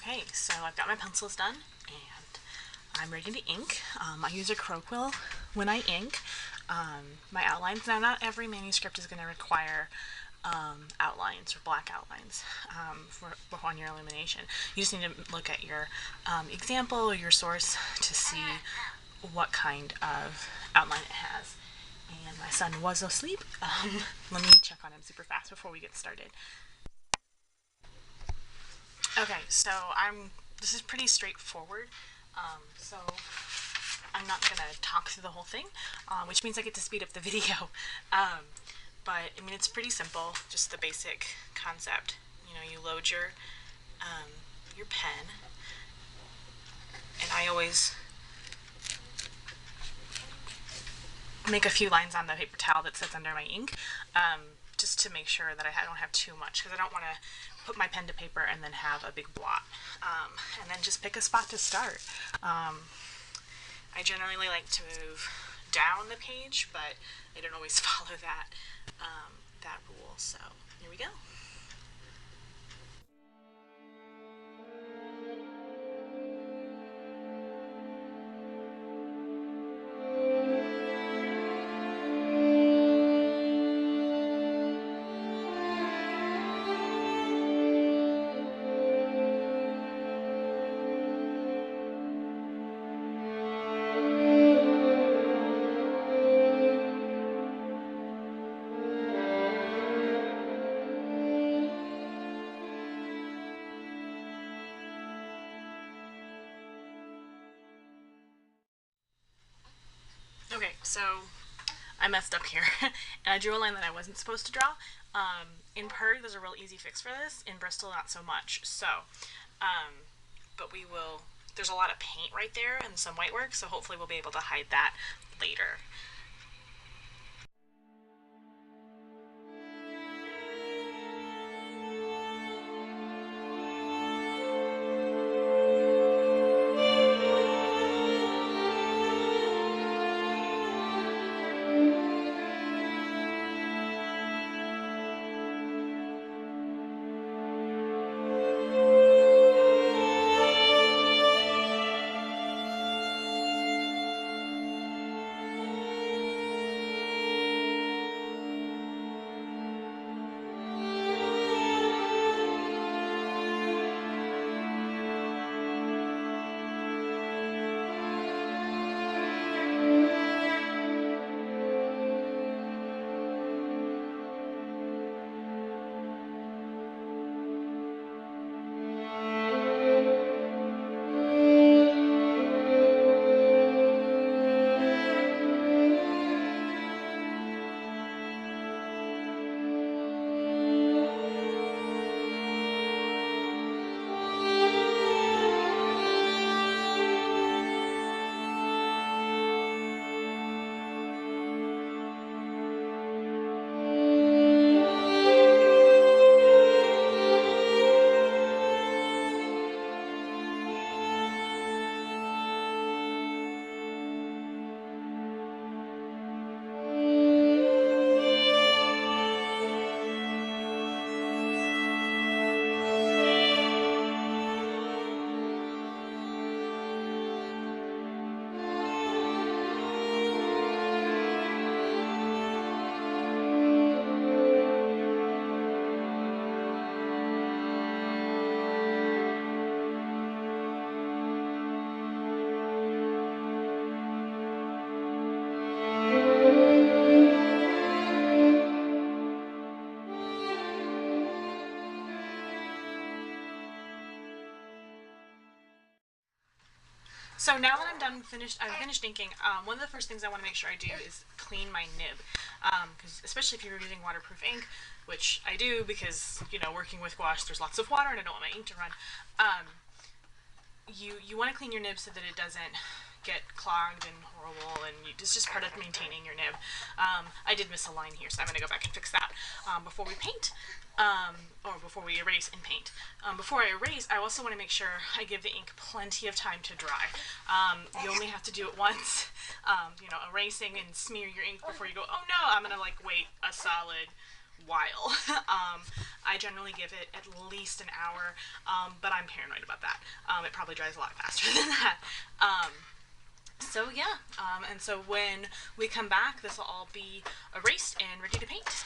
Okay, so I've got my pencils done and I'm ready to ink. I use a crow quill when I ink. My outlines, now not every manuscript is going to require outlines or black outlines on your illumination. You just need to look at your example or your source to see what kind of outline it has. And my son was asleep. Let me check on him super fast before we get started. Okay, so this is pretty straightforward. So I'm not gonna talk through the whole thing, which means I get to speed up the video. But I mean, it's pretty simple, just the basic concept. You know, you load your pen, and I always make a few lines on the paper towel that sits under my ink, just to make sure that I don't have too much, because I don't want to put my pen to paper and then have a big blot. And then just pick a spot to start. I generally like to move down the page, but I don't always follow that rule. So here we go. Okay, so I messed up here, and I drew a line that I wasn't supposed to draw. In Perg, there's a real easy fix for this. In Bristol, not so much. So, but there's a lot of paint right there and some white work, so hopefully we'll be able to hide that later. So now that I'm finished inking, one of the first things I want to make sure I do is clean my nib, because especially if you're using waterproof ink, which I do because, you know, working with gouache, there's lots of water and I don't want my ink to run. You want to clean your nib so that it doesn't get clogged and horrible, and it's just part of maintaining your nib. I did miss a line here, so I'm going to go back and fix that before we paint, or before we erase and paint. Before I erase, I also want to make sure I give the ink plenty of time to dry. You only have to do it once, you know, erasing and smear your ink before you go, oh no, I'm going to like wait a solid while. I generally give it at least an hour, but I'm paranoid about that. It probably dries a lot faster than that. So yeah, and so when we come back, this will all be erased and ready to paint.